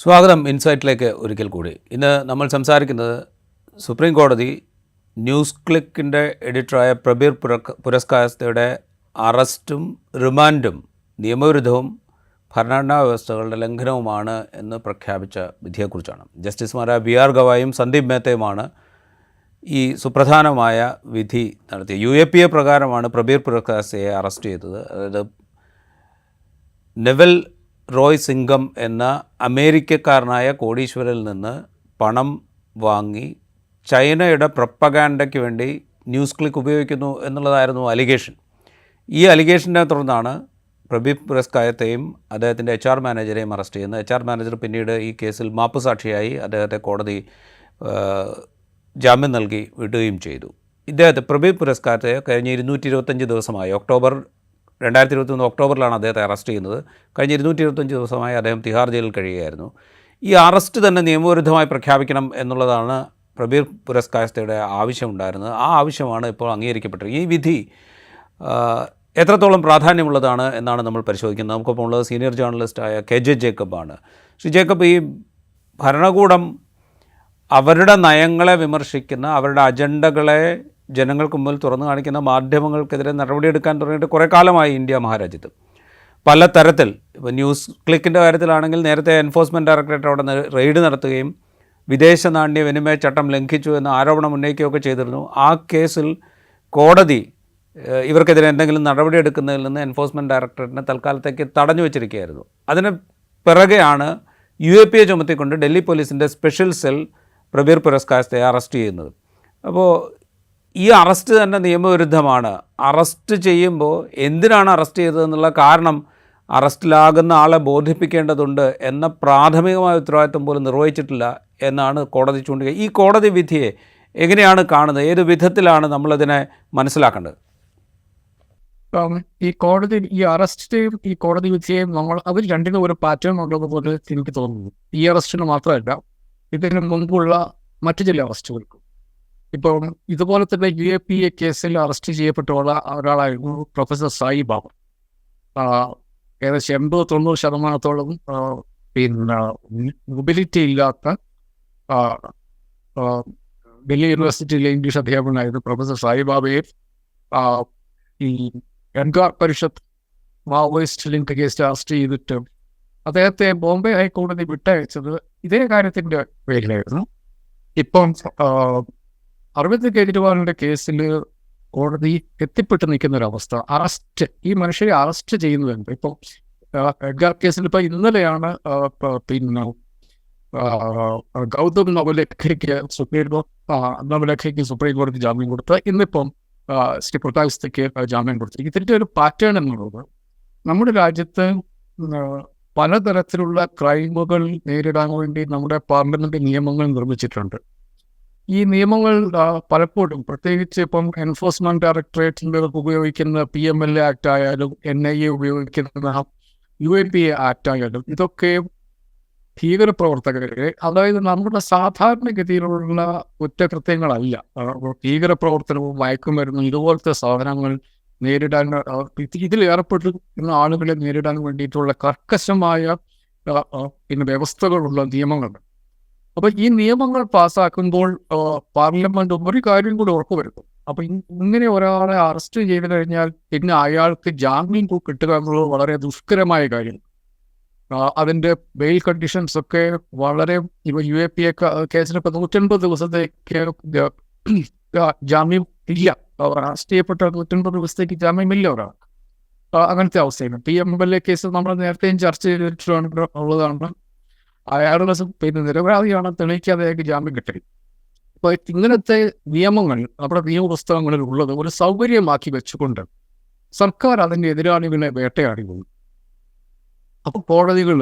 സ്വാഗതം ഇൻസൈറ്റിലേക്ക് ഒരിക്കൽ കൂടി. ഇന്ന് നമ്മൾ സംസാരിക്കുന്നത് സുപ്രീം കോടതി ന്യൂസ് ക്ലിക്കിൻ്റെ എഡിറ്ററായ പ്രബീർ പുരസ്കാരസ്ഥയുടെ അറസ്റ്റും റിമാൻഡും നിയമവിരുദ്ധവും ഭരണഘടനാ വ്യവസ്ഥകളുടെ ലംഘനവുമാണ് എന്ന് പ്രഖ്യാപിച്ച വിധിയെക്കുറിച്ചാണ്. ജസ്റ്റിസുമാരായ ബി.ആർ. ഗവായും സന്ദീപ് മേത്തയുമാണ് ഈ സുപ്രധാനമായ വിധി നടത്തിയത്. UAPA പ്രകാരമാണ് പ്രബീർ പുരസ്കാരസ്ഥയെ അറസ്റ്റ് ചെയ്തത്. അതായത് നെവൽ റോയ് സിംഗം എന്ന അമേരിക്കക്കാരനായ കോടീശ്വരനിൽ നിന്ന് പണം വാങ്ങി ചൈനയുടെ പ്രൊപ്പഗാൻഡയ്ക്ക് വേണ്ടി ന്യൂസ് ക്ലിക്ക് ഉപയോഗിക്കുന്നു എന്നുള്ളതായിരുന്നു അലിഗേഷൻ. ഈ അലിഗേഷനെ തുടർന്നാണ് പ്രബീർ പുരസ്കാരത്തെയും അദ്ദേഹത്തിൻ്റെ HR മാനേജരെയും അറസ്റ്റ് ചെയ്യുന്നത്. HR മാനേജർ പിന്നീട് ഈ കേസിൽ മാപ്പുസാക്ഷിയായി അദ്ദേഹത്തെ കോടതി ജാമ്യം നൽകി വിടുകയും ചെയ്തു. ഇദ്ദേഹത്തെ പ്രബീർ പുരസ്കാരത്തെ കഴിഞ്ഞ 225 ദിവസമായി ഒക്ടോബർ 2021 ഒക്ടോബറിലാണ് അദ്ദേഹത്തെ അറസ്റ്റ് ചെയ്യുന്നത്. കഴിഞ്ഞ 225 ദിവസമായി അദ്ദേഹം തിഹാർ ജയിലിൽ കഴിയുകയായിരുന്നു. ഈ അറസ്റ്റ് തന്നെ നിയമവിരുദ്ധമായി പ്രഖ്യാപിക്കണം എന്നുള്ളതാണ് പ്രബീർ പുരസ്കാരസ്ഥയുടെ ആവശ്യമുണ്ടായിരുന്നത്. ആ ആവശ്യമാണ് ഇപ്പോൾ അംഗീകരിക്കപ്പെട്ടത്. ഈ വിധി എത്രത്തോളം പ്രാധാന്യമുള്ളതാണ് എന്നാണ് നമ്മൾ പരിശോധിക്കുന്നത്. നമുക്കിപ്പോൾ ഉള്ളത് സീനിയർ ജേർണലിസ്റ്റായ KJ ജേക്കബാണ്. ശ്രീ ജേക്കബ്, ഈ ഭരണകൂടം അവരുടെ നയങ്ങളെ വിമർശിക്കുന്ന, അവരുടെ അജണ്ടകളെ ജനങ്ങൾക്ക് മുമ്പിൽ തുറന്നു കാണിക്കുന്ന മാധ്യമങ്ങൾക്കെതിരെ നടപടിയെടുക്കാൻ തുടങ്ങിയിട്ട് കുറേ കാലമായി ഇന്ത്യ മഹാരാജ്യത്ത്. പല തരത്തിൽ, ഇപ്പോൾ ന്യൂസ് ക്ലിക്കിൻ്റെ കാര്യത്തിലാണെങ്കിൽ നേരത്തെ എൻഫോഴ്സ്മെൻറ്റ് ഡയറക്ടറേറ്റ് അവിടെ റെയ്ഡ് നടത്തുകയും വിദേശ നാണ്യ വിനിമയ ചട്ടം ലംഘിച്ചു എന്ന ആരോപണം ഉന്നയിക്കുകയൊക്കെ ചെയ്തിരുന്നു. ആ കേസിൽ കോടതി ഇവർക്കെതിരെ എന്തെങ്കിലും നടപടിയെടുക്കുന്നതിൽ നിന്ന് എൻഫോഴ്സ്മെൻറ്റ് ഡയറക്ടറേറ്റിനെ തൽക്കാലത്തേക്ക് തടഞ്ഞു വെച്ചിരിക്കുകയായിരുന്നു. അതിന് പിറകെയാണ് UAPA ചുമത്തിക്കൊണ്ട് ഡൽഹി പോലീസിൻ്റെ സ്പെഷ്യൽ സെൽ പ്രബീർ പുരസ്കാരത്തെ അറസ്റ്റ് ചെയ്യുന്നത്. അപ്പോൾ ഈ അറസ്റ്റ് തന്നെ നിയമവിരുദ്ധമാണ്. അറസ്റ്റ് ചെയ്യുമ്പോൾ എന്തിനാണ് അറസ്റ്റ് ചെയ്തതെന്നുള്ള കാരണം അറസ്റ്റിലാകുന്ന ആളെ ബോധിപ്പിക്കേണ്ടതുണ്ട് എന്ന പ്രാഥമികമായ ഉത്തരവാദിത്വം പോലും നിർവഹിച്ചിട്ടില്ല എന്നാണ് കോടതി ചൂണ്ടിക്കുക. ഈ കോടതി വിധിയെ എങ്ങനെയാണ് കാണുന്നത്? ഏത് വിധത്തിലാണ് നമ്മളതിനെ മനസ്സിലാക്കേണ്ടത്? ഈ അറസ്റ്റിനെയും ഈ കോടതി വിധിയെയും അവർ രണ്ടിനും ഒരു പാറ്റേൺ ഉള്ളതുപോലെ എനിക്ക് തോന്നുന്നു. ഈ അറസ്റ്റിന് മാത്രമല്ല, ഇതിന് മുൻപുള്ള മറ്റു ചില അറസ്റ്റുകൾക്കും. ഇപ്പോൾ ഇതുപോലെ തന്നെ UAPA കേസിൽ അറസ്റ്റ് ചെയ്യപ്പെട്ടുള്ള ഒരാളായിരുന്നു പ്രൊഫസർ സായി ബാബ. ഏകദേശം 80-90% പിന്നെ മൊബിലിറ്റി ഇല്ലാത്ത ഡൽഹി യൂണിവേഴ്സിറ്റിയിലെ ഇംഗ്ലീഷ് അധ്യാപകനായിരുന്നു പ്രൊഫസർ സായി ബാബയെ ഈ എൻഗാർ പരിഷത്ത് മാവോയിസ്റ്റ് ലിങ്ക് കേസിൽ അറസ്റ്റ് ചെയ്തിട്ട് അദ്ദേഹത്തെ ബോംബെ ഹൈക്കോടതി വിട്ടയച്ചത് ഇതേ കാര്യത്തിൻ്റെ പേരിലായിരുന്നു. ഇപ്പം അരവിന്ദ് കെജ്രിവാളിൻ്റെ കേസിൽ കോടതി എത്തിപ്പെട്ട് നിൽക്കുന്ന ഒരവസ്ഥ, അറസ്റ്റ്, ഈ മനുഷ്യരെ അറസ്റ്റ് ചെയ്യുന്നുണ്ട്. ഇപ്പം എഡ്ഗാർ കേസിൽ ഇപ്പം ഇന്നലെയാണ് പിന്നെ ഗൗതം നവലഖയ്ക്ക് സുപ്രീം കോടതി ജാമ്യം കൊടുത്ത്, ഇന്നിപ്പം ശ്രീ പുരസ്കാരസ്ഥയ്ക്ക് ജാമ്യം കൊടുത്തു. ഇതിൻ്റെ ഒരു പാറ്റേൺ എന്നുള്ളത് നമ്മുടെ രാജ്യത്ത് പലതരത്തിലുള്ള ക്രൈമുകൾ നേരിടാൻ വേണ്ടി നമ്മുടെ പാർലമെന്റ് നിയമങ്ങൾ നിർമ്മിച്ചിട്ടുണ്ട്. ഈ നിയമങ്ങൾ പലപ്പോഴും, പ്രത്യേകിച്ച് ഇപ്പം എൻഫോഴ്സ്മെന്റ് ഡയറക്ടറേറ്റിൽ ഉപയോഗിക്കുന്ന PMLA ആക്ട് ആയാലും NIA ഉപയോഗിക്കുന്ന UAPA ആക്ട് ആയാലും, ഇതൊക്കെ ഭീകരപ്രവർത്തകരെ, അതായത് നമ്മുടെ സാധാരണഗതിയിലുള്ള കുറ്റകൃത്യങ്ങളല്ല. ഭീകരപ്രവർത്തനവും മയക്കുമരുന്നും ഇതുപോലത്തെ സാധനങ്ങൾ നേരിടാൻ, ഇതിൽ ഏർപ്പെട്ടിരിക്കുന്ന ആളുകളെ നേരിടാൻ വേണ്ടിയിട്ടുള്ള കർക്കശമായ പിന്നെ വ്യവസ്ഥകളുള്ള നിയമങ്ങളുണ്ട്. അപ്പോൾ ഈ നിയമങ്ങൾ പാസ്സാക്കുമ്പോൾ പാർലമെന്റ് ഒരു കാര്യം കൂടി ഉറപ്പുവരുത്തും. അപ്പോൾ ഇങ്ങനെ ഒരാളെ അറസ്റ്റ് ചെയ്ത് കഴിഞ്ഞാൽ പിന്നെ അയാൾക്ക് ജാമ്യം കിട്ടുക എന്നുള്ളത് വളരെ ദുഷ്കരമായ കാര്യം. അതിൻ്റെ ബെയിൽ കണ്ടീഷൻസ് ഒക്കെ വളരെ, ഇപ്പോൾ UAPA കേസിന് ഇപ്പോൾ 180 ദിവസത്തേക്ക് ജാമ്യം ഇല്ല. അറസ്റ്റ് ചെയ്യപ്പെട്ട 180 ദിവസത്തേക്ക് ജാമ്യമില്ല ഒരാൾ. അങ്ങനത്തെ അവസ്ഥയാണ്. PMLA കേസ് നമ്മൾ നേരത്തെയും ചർച്ച ചെയ്തിട്ടുള്ളതാണ്. അയാളുടെ പിന്നെ നിരപരാധിയാണ് തെളിയിക്കാതെ അയാൾക്ക് ജാമ്യം കിട്ടി. അപ്പോൾ ഇങ്ങനത്തെ നിയമങ്ങൾ നമ്മുടെ നിയമപുസ്തകങ്ങളിൽ ഉള്ളത് ഒരു സൗകര്യമാക്കി വെച്ചുകൊണ്ട് സർക്കാർ അതിൻ്റെ എതിരാളികളെ വേട്ടയാടി പോകും. അപ്പോൾ കോടതികൾ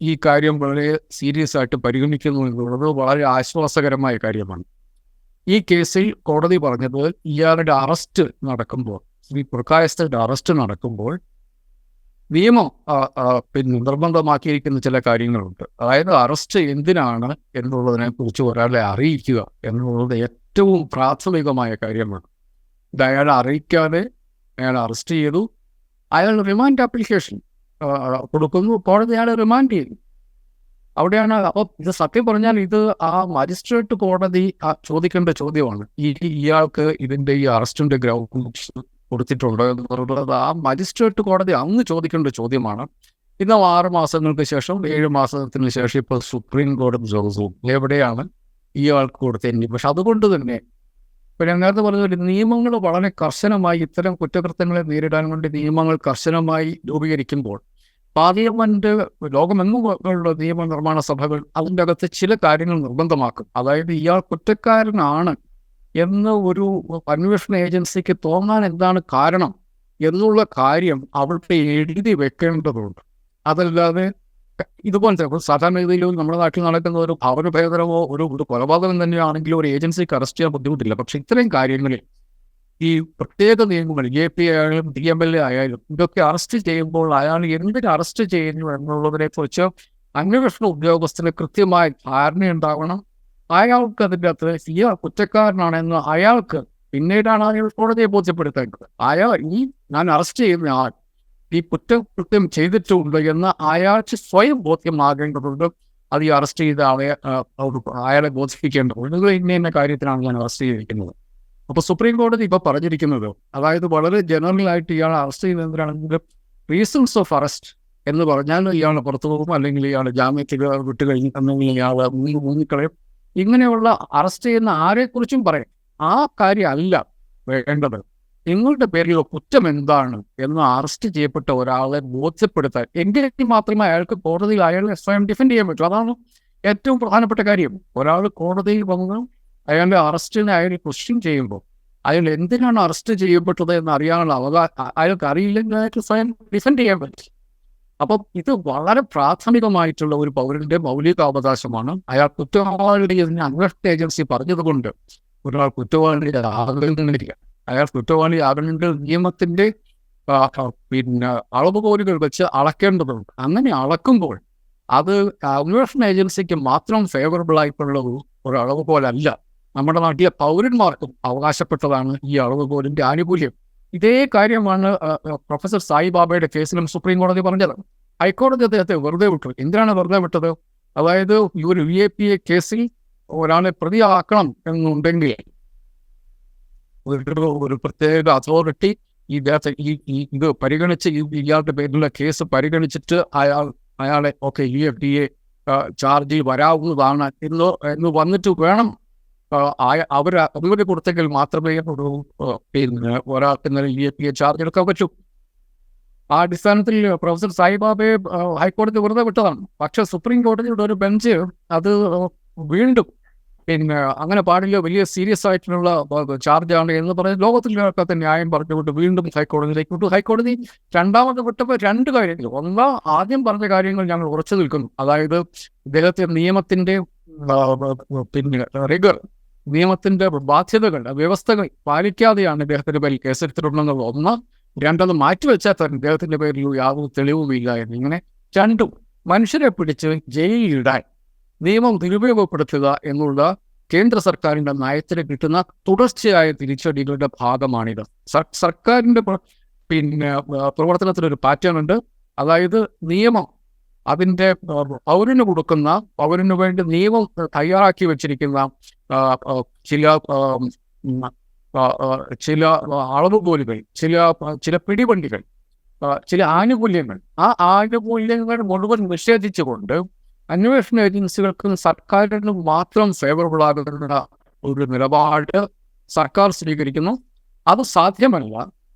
ഈ കാര്യം വളരെ സീരിയസ് ആയിട്ട് പരിഗണിക്കുന്നു എന്നുള്ളത് വളരെ ആശ്വാസകരമായ കാര്യമാണ്. ഈ കേസിൽ കോടതി പറഞ്ഞത്, ഇയാളുടെ അറസ്റ്റ് നടക്കുമ്പോൾ, ശ്രീ പുരസ്കാരസ്ഥയുടെ അറസ്റ്റ് നടക്കുമ്പോൾ നിയമം പിന്നെ നിർബന്ധമാക്കിയിരിക്കുന്ന ചില കാര്യങ്ങളുണ്ട്. അതായത് അറസ്റ്റ് എന്തിനാണ് എന്നുള്ളതിനെ കുറിച്ച് ഒരാളെ അറിയിക്കുക എന്നുള്ളത് ഏറ്റവും പ്രാഥമികമായ കാര്യമാണ്. ഇത് അയാളെ അറിയിക്കാതെ അയാളെ അറസ്റ്റ് ചെയ്തു, അയാൾ റിമാൻഡ് ആപ്ലിക്കേഷൻ കൊടുക്കുന്നു, കോടതി അയാളെ റിമാൻഡ് ചെയ്യുന്നു. അവിടെയാണ്. അപ്പോൾ ഇത് സത്യം പറഞ്ഞാൽ ഇത് ആ മജിസ്ട്രേറ്റ് കോടതി ചോദിക്കേണ്ട ചോദ്യമാണ്. ഇയാൾക്ക് ഇതിന്റെ ഈ അറസ്റ്റിന്റെ ഗ്രൗണ്ട്സ് കൊടുത്തിട്ടുണ്ട് എന്നുള്ളത് ആ മജിസ്ട്രേറ്റ് കോടതി അന്ന് ചോദിക്കേണ്ട ചോദ്യമാണ്. ഇന്ന് 6 മാസങ്ങൾക്ക് ശേഷം 7 മാസത്തിന് ശേഷം ഇപ്പോൾ സുപ്രീം കോടതി ചോദിച്ചു എവിടെയാണ് ഇയാൾക്ക് കൊടുത്തത്. പക്ഷെ അതുകൊണ്ട് തന്നെ ഇപ്പം ഞാൻ നേരത്തെ പറഞ്ഞ നിയമങ്ങൾ വളരെ കർശനമായി ഇത്തരം കുറ്റകൃത്യങ്ങളെ നേരിടാൻ വേണ്ടി നിയമങ്ങൾ കർശനമായി രൂപീകരിക്കുമ്പോൾ പാർലമെന്റ് ലോകമെങ്ങുമുള്ള നിയമനിർമ്മാണ സഭകൾ അതിൻ്റെ അകത്ത് ചില കാര്യങ്ങൾ നിർബന്ധമാക്കും. അതായത് ഇയാൾ കുറ്റക്കാരനാണ് എന്ന് ഒരു അന്വേഷണ ഏജൻസിക്ക് തോന്നാൻ എന്താണ് കാരണം എന്നുള്ള കാര്യം അവിടെ എഴുതി വെക്കേണ്ടതുണ്ട്. അതല്ലാതെ ഇതുപോലത്തെ സാധാരണ രീതിയിൽ നമ്മുടെ നാട്ടിൽ നടക്കുന്ന ഒരു ഭവനഭേദനമോ ഒരു കൊലപാതകം തന്നെയാണെങ്കിലും ഒരു ഏജൻസിക്ക് അറസ്റ്റ് ചെയ്യാൻ ബുദ്ധിമുട്ടില്ല. പക്ഷെ ഇത്തരം കാര്യങ്ങളിൽ ഈ പ്രത്യേക നിയമങ്ങൾ APA ആയാലും DMLA ആയാലും ഇതൊക്കെ അറസ്റ്റ് ചെയ്യുമ്പോൾ അയാൾ എന്തിന് അറസ്റ്റ് ചെയ്യുന്നു എന്നുള്ളതിനെ കുറിച്ച് അന്വേഷണ ഉദ്യോഗസ്ഥന് കൃത്യമായ ധാരണയുണ്ടാവണം. അയാൾക്ക് അതിൻ്റെ അകത്ത് ഇയാൾ കുറ്റക്കാരനാണെന്ന് അയാൾക്ക് പിന്നീടാണ് അയാൾ കോടതിയെ ബോധ്യപ്പെടുത്തേണ്ടത്. ഞാൻ അറസ്റ്റ് ചെയ്യുന്ന ആൾ ഈ കുറ്റകൃത്യം ചെയ്തിട്ടുണ്ട് എന്ന് അയാൾക്ക് സ്വയം ബോധ്യമാകേണ്ടതുണ്ട്. അത് ഈ അറസ്റ്റ് ചെയ്ത അയാളെ ബോധിപ്പിക്കേണ്ടതുണ്ട്. ഇന്ന കാര്യത്തിനാണ് ഞാൻ അറസ്റ്റ് ചെയ്തിരിക്കുന്നത്. അപ്പോൾ സുപ്രീം കോടതി ഇപ്പോൾ പറഞ്ഞിരിക്കുന്നത്, അതായത് വളരെ ജനറലായിട്ട് ഇയാൾ അറസ്റ്റ് ചെയ്യുന്നതിനാണെങ്കിൽ റീസൺസ് ഓഫ് അറസ്റ്റ് എന്ന് പറഞ്ഞാൽ ഇയാൾ പുറത്തു പോകും, അല്ലെങ്കിൽ ഇയാൾ ജാമ്യത്തിൽ വിട്ട് കഴിഞ്ഞിട്ടുണ്ടെങ്കിൽ ഇയാൾ മുങ്ങിക്കളയും. ഇങ്ങനെയുള്ള അറസ്റ്റ് ചെയ്യുന്ന ആരെക്കുറിച്ചും പറയും. ആ കാര്യമല്ല വേണ്ടത്. നിങ്ങളുടെ പേരിൽ കുറ്റം എന്താണ് എന്ന് അറസ്റ്റ് ചെയ്യപ്പെട്ട ഒരാളെ ബോധ്യപ്പെടുത്താൻ എങ്കിൽ മാത്രമേ അയാൾക്ക് കോടതിയിൽ അയാളെ സ്വയം ഡിഫെൻഡ് ചെയ്യാൻ പറ്റൂ. അതാണ് ഏറ്റവും പ്രധാനപ്പെട്ട കാര്യം. ഒരാൾ കോടതിയിൽ വന്ന് അയാളുടെ അറസ്റ്റിനെ അയാൾ ക്വസ്റ്റ്യൻ ചെയ്യുമ്പോൾ അയാൾ എന്തിനാണ് അറസ്റ്റ് ചെയ്യപ്പെട്ടത് എന്ന് അറിയാനുള്ള അയാൾക്ക് അറിയില്ലെങ്കിൽ അയാൾക്ക് സ്വയം ഡിഫെൻഡ് ചെയ്യാൻ പറ്റും. അപ്പം ഇത് വളരെ പ്രാഥമികമായിട്ടുള്ള ഒരു പൗരന്റെ മൗലികാവകാശമാണ്. അയാൾ കുറ്റവാളിയുടെ അന്വേഷണ ഏജൻസി പറഞ്ഞതുകൊണ്ട് ഒരാൾ കുറ്റവാളിയാകുന്നില്ല. അയാൾ കുറ്റവാളിയാകണമെങ്കിൽ നിയമത്തിന്റെ അളവുകോലുകൾ വെച്ച് അളക്കേണ്ടതുണ്ട്. അങ്ങനെ അളക്കുമ്പോൾ അത് അന്വേഷണ ഏജൻസിക്ക് മാത്രം ഫേവറബിൾ ആയിട്ടുള്ള ഒരു അളവുകോലല്ല. നമ്മുടെ നാട്ടിലെ പൗരന്മാർക്കും അവകാശപ്പെട്ടതാണ് ഈ അളവുകോലിന്റെ ആനുകൂല്യം. ഇതേ കാര്യമാണ് പ്രൊഫസർ സായിബാബയുടെ കേസിലും സുപ്രീം കോടതി പറഞ്ഞത്. ഹൈക്കോടതി അദ്ദേഹത്തെ വെറുതെ വിട്ടു. എന്തിനാണ് വെറുതെ വിട്ടത്? അതായത് ഈ ഒരു VAPA കേസിൽ ഒരാളെ പ്രതിയാക്കണം എന്നുണ്ടെങ്കിൽ ഒരു പ്രത്യേക അതോറിറ്റി ഇദ്ദേഹത്തെ ഇത് പരിഗണിച്ച് ഇയാളുടെ പേരിലുള്ള കേസ് പരിഗണിച്ചിട്ട് അയാളെ UFDA ചാർജിൽ വരാവുന്നതാണ് എന്ന് വന്നിട്ട് വേണം അവർ അനുമതി കൊടുത്തെങ്കിൽ മാത്രമേ ഒരാൾക്ക് UFDA ചാർജ് എടുക്കാൻ പറ്റൂ. ആ അടിസ്ഥാനത്തിൽ പ്രൊഫസർ സായിബാബയെ ഹൈക്കോടതി വെറുതെ വിട്ടതാണ്. പക്ഷെ സുപ്രീം കോടതിയുടെ ഒരു ബെഞ്ച് അത് വീണ്ടും അങ്ങനെ പാടില്ല, വലിയ സീരിയസ് ആയിട്ടുള്ള ചാർജാണ് എന്ന് പറഞ്ഞ് ലോകത്തിലൊക്കെ ന്യായം പറഞ്ഞുകൊണ്ട് വീണ്ടും ഹൈക്കോടതിയിലേക്ക് വിട്ടു. ഹൈക്കോടതി രണ്ടാമത് വിട്ടപ്പോൾ 2 കാര്യങ്ങൾ. ആദ്യം പറഞ്ഞ കാര്യങ്ങൾ ഞങ്ങൾ ഉറച്ചു നിൽക്കുന്നു. അതായത് ഇദ്ദേഹത്തെ നിയമത്തിന്റെ റിഗർ, നിയമത്തിന്റെ ബാധ്യതകൾ, വ്യവസ്ഥകൾ പാലിക്കാതെയാണ് ഇദ്ദേഹത്തിന്റെ പേരിൽ കേസെടുത്തിട്ടുണ്ടെന്നുള്ളത് ഒന്ന്. 2 മാറ്റിവെച്ചാൽ തന്നെ ഇദ്ദേഹത്തിന്റെ പേരിൽ യാതൊരു തെളിവുമില്ല എന്നിങ്ങനെ 2 മനുഷ്യരെ പിടിച്ച് ജയിലിലിടാൻ നിയമം ദുരുപയോഗപ്പെടുത്തുക എന്നുള്ള കേന്ദ്ര സർക്കാരിന്റെ നയത്തിന് കിട്ടുന്ന തുടർച്ചയായ തിരിച്ചടികളുടെ ഭാഗമാണിത്. സർക്കാരിന്റെ പ്രവർത്തനത്തിലൊരു പാറ്റേൺ ഉണ്ട്. അതായത് നിയമം അതിൻ്റെ പൗരന് വേണ്ടി നിയമം തയ്യാറാക്കി വെച്ചിരിക്കുന്ന ചില അളവുകോലുകൾ, ചില പിടിവണ്ടികൾ, ചില ആനുകൂല്യങ്ങൾ, ആ ആനുകൂല്യങ്ങൾ മുഴുവൻ നിഷേധിച്ചുകൊണ്ട് അന്വേഷണ ഏജൻസികൾക്കും സർക്കാരിനും മാത്രം ഫേവറബിൾ ആകുന്ന ഒരു നിലപാട് സർക്കാർ സ്വീകരിക്കുന്നു. അത് സാധ്യമല്ല.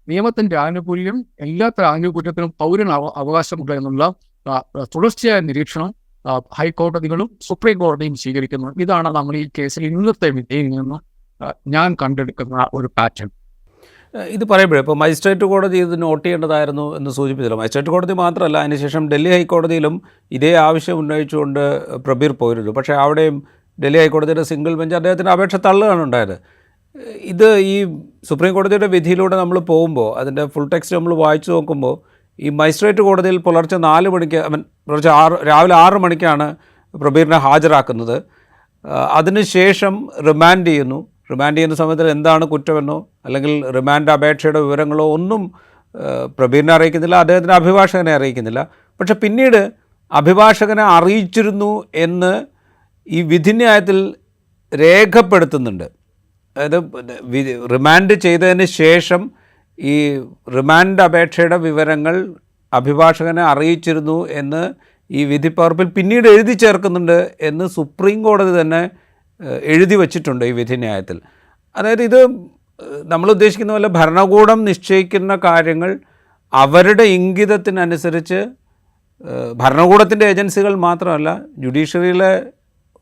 നിയമത്തിന്റെ ആനുകൂല്യം, എല്ലാത്തരം ആനുകൂല്യത്തിനും പൗരന് അവകാശമുണ്ട് എന്നുള്ള തുടർച്ചയായ നിരീക്ഷണം ഹൈക്കോടതികളും സുപ്രീം കോടതിയും സ്വീകരിക്കുന്നു. ഇതാണ് നമ്മൾ ഈ കേസിൽ ഇന്നത്തെ വിധിയിൽ നിന്ന് ഞാൻ കണ്ടെടുക്കുന്ന ഒരു പാറ്റേൺ. ഇത് പറയുമ്പോഴേ ഇപ്പോൾ മജിസ്ട്രേറ്റ് കോടതി ഇത് നോട്ട് ചെയ്യേണ്ടതായിരുന്നു എന്ന് സൂചിപ്പിച്ചല്ലോ. മജിസ്ട്രേറ്റ് കോടതി മാത്രമല്ല, അതിനുശേഷം ഡൽഹി ഹൈക്കോടതിയിലും ഇതേ ആവശ്യം ഉന്നയിച്ചുകൊണ്ട് പ്രബീർ പോയിരുന്നു. പക്ഷേ അവിടെയും ഡൽഹി ഹൈക്കോടതിയുടെ സിംഗിൾ ബെഞ്ച് അദ്ദേഹത്തിൻ്റെ അപേക്ഷ തള്ളുകയാണ് ഉണ്ടായത്. ഇത് ഈ സുപ്രീം കോടതിയുടെ വിധിയിലൂടെ നമ്മൾ പോകുമ്പോൾ അതിൻ്റെ ഫുൾ ടെക്സ്റ്റ് നമ്മൾ വായിച്ചു നോക്കുമ്പോൾ ഈ മജിസ്ട്രേറ്റ് കോടതിയിൽ പുലർച്ചെ 4 മണിക്ക് രാവിലെ 6 മണിക്കാണ് പ്രബീറിനെ ഹാജരാക്കുന്നത്. അതിനുശേഷം റിമാൻഡ് ചെയ്യുന്ന സമയത്തിൽ എന്താണ് കുറ്റമെന്നോ അല്ലെങ്കിൽ റിമാൻഡ് അപേക്ഷയുടെ വിവരങ്ങളോ ഒന്നും പ്രബീറിനെ അറിയിക്കുന്നില്ല, അദ്ദേഹത്തിൻ്റെ അഭിഭാഷകനെ അറിയിക്കുന്നില്ല. പക്ഷെ പിന്നീട് അഭിഭാഷകനെ അറിയിച്ചിരുന്നു എന്ന് ഈ വിധിന്യായത്തിൽ രേഖപ്പെടുത്തുന്നുണ്ട്. അതായത് റിമാൻഡ് ചെയ്തതിന് ശേഷം ഈ റിമാൻഡ് അപേക്ഷയുടെ വിവരങ്ങൾ അഭിഭാഷകനെ അറിയിച്ചിരുന്നു എന്ന് ഈ വിധിപ്പകർപ്പിൽ പിന്നീട് എഴുതി ചേർക്കുന്നുണ്ട് എന്ന് സുപ്രീം കോടതി തന്നെ എഴുതി വച്ചിട്ടുണ്ട് ഈ വിധിന്യായത്തിൽ. അതായത് ഇത് നമ്മൾ ഉദ്ദേശിക്കുന്ന പോലെ ഭരണകൂടം നിശ്ചയിക്കുന്ന കാര്യങ്ങൾ അവരുടെ ഇംഗിതത്തിനനുസരിച്ച് ഭരണകൂടത്തിൻ്റെ ഏജൻസികൾ മാത്രമല്ല ജുഡീഷ്യറിയിലെ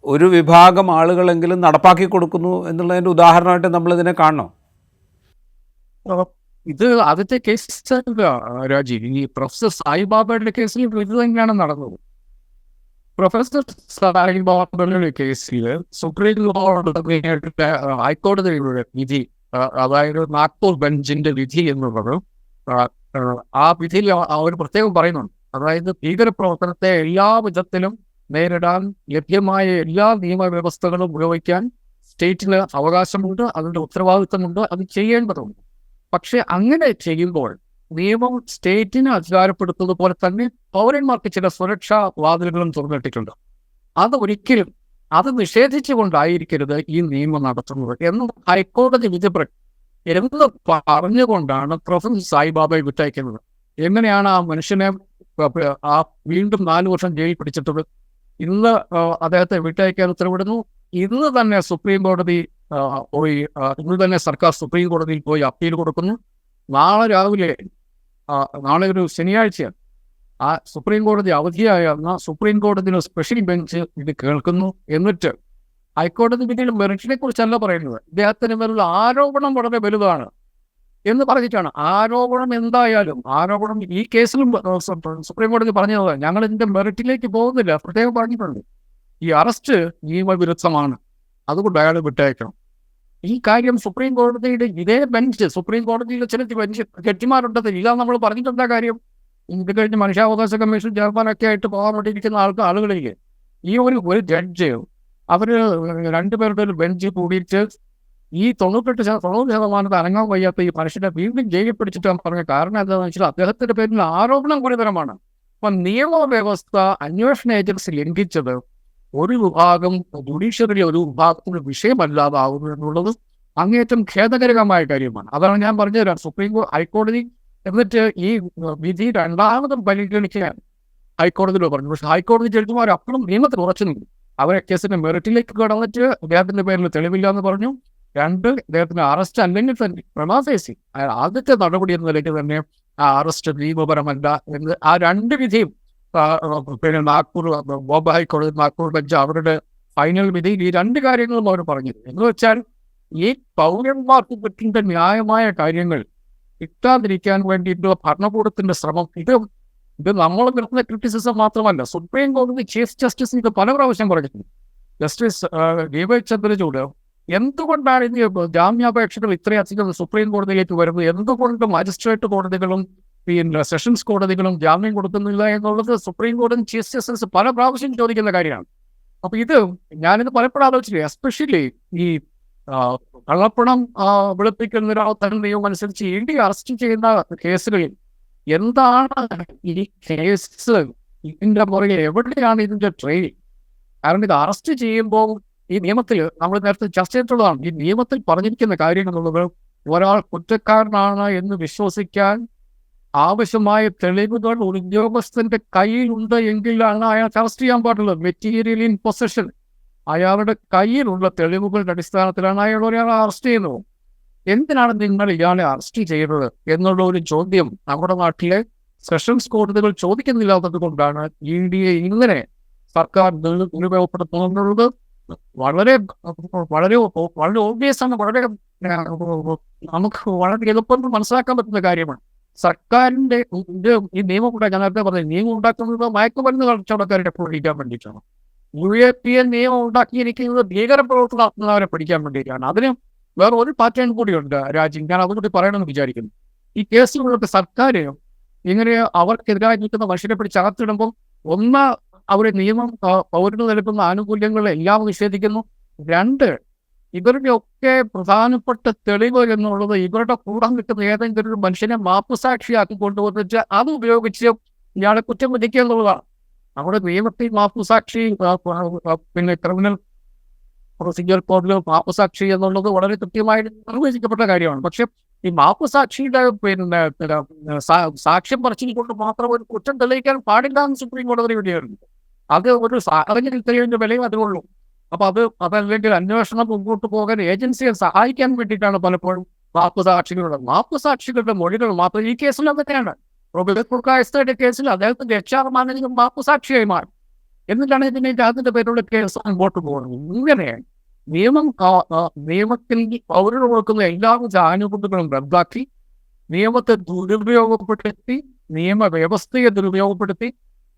ഒരു വിഭാഗം ആളുകളെങ്കിലും നടപ്പാക്കി കൊടുക്കുന്നു എന്നുള്ളതിൻ്റെ ഉദാഹരണമായിട്ട് നമ്മളിതിനെ കാണണം. ഇത് ആദ്യത്തെ കേസ് രാജീവ്. ഈ പ്രൊഫസർ സായിബാബയുടെ കേസിൽ ഇത് തന്നെയാണ് നടന്നത്. പ്രൊഫസർ സായിബാബയുടെ കേസിൽ സുപ്രീം കോടതിയുടെ ഹൈക്കോടതിയുടെ വിധി, അതായത് നാഗ്പൂർ ബെഞ്ചിന്റെ വിധി എന്നുള്ളത്, ആ വിധിയിൽ അവർ പ്രത്യേകം പറയുന്നുണ്ട്. അതായത് ഭീകരപ്രവർത്തനത്തെ എല്ലാ വിധത്തിലും നേരിടാൻ ലഭ്യമായ എല്ലാ നിയമവ്യവസ്ഥകളും ഉപയോഗിക്കാൻ സ്റ്റേറ്റിന് അവകാശമുണ്ട്, അതിൻ്റെ ഉത്തരവാദിത്തമുണ്ട്, അത് ചെയ്യേണ്ടതുണ്ട്. പക്ഷെ അങ്ങനെ ചെയ്യുമ്പോൾ നിയമം സ്റ്റേറ്റിനെ അധികാരപ്പെടുത്തുന്നത് പോലെ തന്നെ പൗരന്മാർക്ക് ചില സുരക്ഷാ വാതിലുകളും തുറന്നിട്ടിട്ടുണ്ട്. അത് ഒരിക്കലും അത് നിഷേധിച്ചുകൊണ്ടായിരിക്കരുത് ഈ നിയമം നടത്തുന്നത് എന്ന് ഹൈക്കോടതി വിധി എന്ന് പറഞ്ഞുകൊണ്ടാണ് പ്രൊഫസർ സായിബാബയെ വിട്ടയക്കുന്നത്. എങ്ങനെയാണ് ആ മനുഷ്യനെ ആ വീണ്ടും 4 വർഷം ജയിലിൽ പിടിച്ചിട്ടത്? ഇന്ന് അദ്ദേഹത്തെ വിട്ടയക്കാൻ ഉത്തരവിടുന്നു. ഇന്ന് തന്നെ സുപ്രീം കോടതി പോയി ഇന്ന് തന്നെ സർക്കാർ സുപ്രീം കോടതിയിൽ പോയി അപ്പീൽ കൊടുക്കുന്നു. നാളെ രാവിലെ, നാളെ ഒരു ശനിയാഴ്ചയാണ്, ആ സുപ്രീം കോടതി അവധിയായിരുന്ന സുപ്രീം കോടതിയിലെ സ്പെഷ്യൽ ബെഞ്ച് ഇത് കേൾക്കുന്നു. എന്നിട്ട് ഹൈക്കോടതി വിധിയിൽ മെറിറ്റിനെ കുറിച്ചല്ല പറയുന്നത്, ഇദ്ദേഹത്തിന് മേലുള്ള ആരോപണം വളരെ വലുതാണ് എന്ന് പറഞ്ഞിട്ടാണ്. ആരോപണം എന്തായാലും, ആരോപണം ഈ കേസിലും സുപ്രീം കോടതി പറഞ്ഞത് ഞങ്ങൾ ഇതിന്റെ മെറിറ്റിലേക്ക് പോകുന്നില്ല, പ്രത്യേകം പറഞ്ഞിട്ടുണ്ട്. ഈ അറസ്റ്റ് നിയമവിരുദ്ധമാണ്, അതുകൊണ്ട് അയാൾ വിട്ടയക്കണം. ഈ കാര്യം സുപ്രീം കോടതിയുടെ ഇതേ ബെഞ്ച്, സുപ്രീം കോടതിയിലെ ചില ജഡ്ജിമാരുണ്ടത്, ഇതാ നമ്മൾ പറഞ്ഞിട്ടെന്താ കാര്യം? ഇത് കഴിഞ്ഞ് മനുഷ്യാവകാശ കമ്മീഷൻ ചെയർമാനൊക്കെ ആയിട്ട് പോകാൻ വേണ്ടിയിരിക്കുന്ന ആളുകളിലേക്ക് ഈ ഒരു ജഡ്ജ്, അവർ 2 പേരുടെ ഒരു ബെഞ്ച് കൂടിയിട്ട് ഈ 90% അനങ്ങാൻ വയ്യാത്ത ഈ മനുഷ്യനെ വീണ്ടും ജയിലിൽ പിടിച്ചിട്ട് പറഞ്ഞ കാരണം എന്താണെന്ന് വെച്ചാൽ അദ്ദേഹത്തിന്റെ പേരിൽ ആരോപണം ഗുരുതരമാണ്. അപ്പം നിയമവ്യവസ്ഥ അന്വേഷണ ഏജൻസി ലംഘിച്ചത് ഒരു വിഭാഗം ജുഡീഷ്യറിയിലെ ഒരു വിഭാഗത്തിന് വിഷയമല്ലാതാവുന്നു എന്നുള്ളത് അങ്ങേയറ്റം ഖേദകരമായ കാര്യമാണ്. അതാണ് ഞാൻ പറഞ്ഞുതരാം. ഹൈക്കോടതി എന്നിട്ട് ഈ വിധി രണ്ടാമതും പരിഗണിക്കാൻ ഹൈക്കോടതിയിലോ പറഞ്ഞു. പക്ഷെ ഹൈക്കോടതി ജഡ്ജിമാർ അപ്പോഴും നിയമത്തിൽ ഉറച്ചു നിന്നു. അവരെ കേസിന്റെ മെറിറ്റിലേക്ക് കടന്നിട്ട് അദ്ദേഹത്തിന്റെ പേരിൽ തെളിവില്ല എന്ന് പറഞ്ഞു. 2, അദ്ദേഹത്തിന് അറസ്റ്റ് അല്ലെങ്കിൽ തന്നെ പ്രമാഫേസി ആദ്യത്തെ നടപടി എന്ന നിലയ്ക്ക് തന്നെ ആ അറസ്റ്റ് നിയമപരമല്ല എന്ന് ആ 2 വിധിയും പിന്നെ നാഗ്പൂർ ബോംബെ ഹൈക്കോടതി, നാഗ്പൂർ ബെഞ്ച് അവരുടെ ഫൈനൽ വിധിയിൽ ഈ 2 കാര്യങ്ങളും അവർ പറഞ്ഞത് എന്ന് വെച്ചാൽ ഈ പൗരന്മാർക്ക് പറ്റുന്ന ന്യായമായ കാര്യങ്ങൾ കിട്ടാതിരിക്കാൻ വേണ്ടിയിട്ടുള്ള ഭരണകൂടത്തിന്റെ ശ്രമം, ഇത് നമ്മൾ നിർത്തുന്ന ക്രിറ്റിസിസം മാത്രമല്ല. സുപ്രീം കോടതി ചീഫ് ജസ്റ്റിസ് ഇത് പല പ്രാവശ്യം പറഞ്ഞിട്ടുണ്ട്. ജസ്റ്റിസ് ദീപക് ചന്ദ്രചൂഡ് എന്തുകൊണ്ടാണ് ഇത് ജാമ്യാപേക്ഷകൾ ഇത്രയധികം സുപ്രീം കോടതിയിലേക്ക് വരുന്നത്, എന്തുകൊണ്ട് മജിസ്ട്രേറ്റ് കോടതികളും പിന്നെ സെഷൻസ് കോടതികളും ജാമ്യം കൊടുക്കുന്നില്ല എന്നുള്ളത് സുപ്രീം കോടതി ചീഫ് ജസ്റ്റിസ് പല പ്രാവശ്യം ചോദിക്കുന്ന കാര്യമാണ്. അപ്പൊ ഇത് ഞാനിത് പലപ്പോഴും ആലോചിച്ചില്ല. എസ്പെഷ്യലി ഈ കള്ളപ്പണം വെളുപ്പിക്കുന്ന തരം നിയമം അനുസരിച്ച് ED അറസ്റ്റ് ചെയ്യുന്ന കേസുകളിൽ എന്താണ് ഈ കേസ്, ഇതിന്റെ പുറകെ എവിടെയാണ് ഇതിന്റെ ട്രെയിനിങ്? കാരണം ഇത് അറസ്റ്റ് ചെയ്യുമ്പോൾ ഈ നിയമത്തിൽ നമ്മൾ നേരത്തെ ചർച്ച ചെയ്തിട്ടുള്ളതാണ്. ഈ നിയമത്തിൽ പറഞ്ഞിരിക്കുന്ന കാര്യങ്ങൾ എന്നുള്ളത് ഒരാൾ കുറ്റക്കാരനാണ് എന്ന് വിശ്വസിക്കാൻ ആവശ്യമായ തെളിവുകൾ ഒരു ഉദ്യോഗസ്ഥന്റെ കയ്യിലുണ്ട് എങ്കിലാണ് അയാൾക്ക് അറസ്റ്റ് ചെയ്യാൻ പാടുള്ളത്. മെറ്റീരിയൽ ഇൻ പൊസഷൻ, അയാളുടെ കയ്യിലുള്ള തെളിവുകളുടെ അടിസ്ഥാനത്തിലാണ് അയാൾ ഒരാളെ അറസ്റ്റ് ചെയ്യുന്നത്. എന്തിനാണ് നിങ്ങൾ ഇയാളെ അറസ്റ്റ് ചെയ്തത് എന്നുള്ള ഒരു ചോദ്യം നമ്മുടെ നാട്ടിലെ സെഷൻസ് കോടതികൾ ചോദിക്കുന്നില്ലാത്തത് കൊണ്ടാണ് EDയെ ഇങ്ങനെ സർക്കാർ ദുരുപയോഗപ്പെടുത്തുന്നത്. വളരെ വളരെ വളരെ ഓബ്വിയസ് ആണ്, വളരെ നമുക്ക് വളരെ എളുപ്പത്തിൽ മനസ്സിലാക്കാൻ പറ്റുന്ന കാര്യമാണ്. സർക്കാരിന്റെ ഇത് ഈ നിയമം ഞാൻ നേരത്തെ പറഞ്ഞു, നിയമം ഉണ്ടാക്കുന്നത് മയക്കുമരുന്ന് കച്ചവടക്കാരെ പിടിക്കാൻ വേണ്ടിയിട്ടാണ്. യൂറോപ്യൻ നിയമം ഉണ്ടാക്കിയിരിക്കുന്നത് ഭീകരപ്രവർത്തനം നടത്തുന്നവരെ പിടിക്കാൻ വേണ്ടിയിട്ടാണ്. അതിന് വേറെ ഒരു പാറ്റേൺ കൂടിയുണ്ട് രാജ്യം, ഞാൻ അതുകൂടി പറയണമെന്ന് വിചാരിക്കുന്നു. ഈ കേസുകളൊക്കെ സർക്കാർ ഇങ്ങനെ അവർക്കെതിരായി നിൽക്കുന്ന മനുഷ്യരെ പിടിച്ചകത്തിടുമ്പോൾ ഒന്ന് അവരുടെ നിയമം പൗരന് നൽകുന്ന ആനുകൂല്യങ്ങൾ എല്ലാം നിഷേധിക്കുന്നു. 2, ഇവരുടെ ഒക്കെ പ്രധാനപ്പെട്ട തെളിവ് എന്നുള്ളത് ഇവരുടെ കൂടെ നിൽക്കുന്ന ഏതെങ്കിലും ഒരു മനുഷ്യനെ മാപ്പുസാക്ഷിയാക്കി കൊണ്ടുവന്നിട്ട് അത് ഉപയോഗിച്ച് ഇയാളെ കുറ്റം വിധിക്കുക എന്നുള്ളതാണ്. നമ്മുടെ നിയമത്തിൽ മാപ്പുസാക്ഷി പിന്നെ ക്രിമിനൽ പ്രൊസീജിയർ കോഡിൽ മാപ്പുസാക്ഷി എന്നുള്ളത് വളരെ കൃത്യമായി നിർവചിക്കപ്പെട്ട കാര്യമാണ്. പക്ഷെ ഈ മാപ്പുസാക്ഷിയുടെ പിന്നെ സാക്ഷ്യം പറച്ചിൽ കൊണ്ട് മാത്രം ഒരു കുറ്റം തെളിയിക്കാൻ പാടില്ല എന്ന് സുപ്രീം കോടതി വിധിയായിരുന്നു. അത് ഒരു സാഹചര്യം തെളിവിന്റെ വിലയും അതുകൊള്ളൂ. അപ്പൊ അതല്ലെങ്കിൽ അന്വേഷണം മുമ്പോട്ട് പോകാൻ ഏജൻസിയെ സഹായിക്കാൻ വേണ്ടിയിട്ടാണ് പലപ്പോഴും മാപ്പുസാക്ഷികളുടെ മൊഴികൾ മാത്രം. ഈ കേസിൽ അതൊക്കെയാണ്. റോബിൻഹുഡ് കേസിൽ അദ്ദേഹത്തിന്റെ HR മാനേജർ മാപ്പുസാക്ഷിയായി മാറി. എന്നിട്ടാണ് അതിന്റെ പേരുള്ള കേസ് മുമ്പോട്ട് പോകുന്നത്. ഇങ്ങനെ നിയമത്തിൽ പൗരന് കൊടുക്കുന്ന എല്ലാവിധ ആനുകൂല്യങ്ങളും റദ്ദാക്കി, നിയമത്തെ ദുരുപയോഗപ്പെടുത്തി, നിയമവ്യവസ്ഥയെ ദുരുപയോഗപ്പെടുത്തി,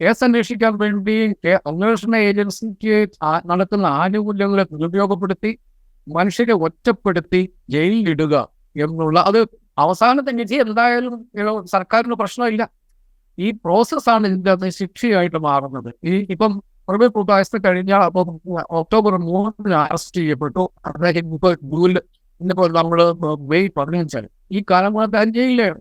കേസ് അന്വേഷിക്കാൻ വേണ്ടി അന്വേഷണ ഏജൻസിക്ക് നടക്കുന്ന ആനുകൂല്യങ്ങളെ ദുരുപയോഗപ്പെടുത്തി, മനുഷ്യരെ ഒറ്റപ്പെടുത്തി ജയിലിലിടുക എന്നുള്ള അത് അവസാനത്തെ വിധി എന്തായാലും സർക്കാരിന് പ്രശ്നമില്ല. ഈ പ്രോസസ്സാണ് ഇതിൻ്റെ ശിക്ഷയായിട്ട് മാറുന്നത്. ഇപ്പം പ്രൊബേഷ് കഴിഞ്ഞ ഒക്ടോബർ 3 അറസ്റ്റ് ചെയ്യപ്പെട്ടു. അദ്ദേഹം ഇന്നിപ്പോൾ നമ്മൾ മെയ് 15 ഈ കാലം ജയിലിലാണ്.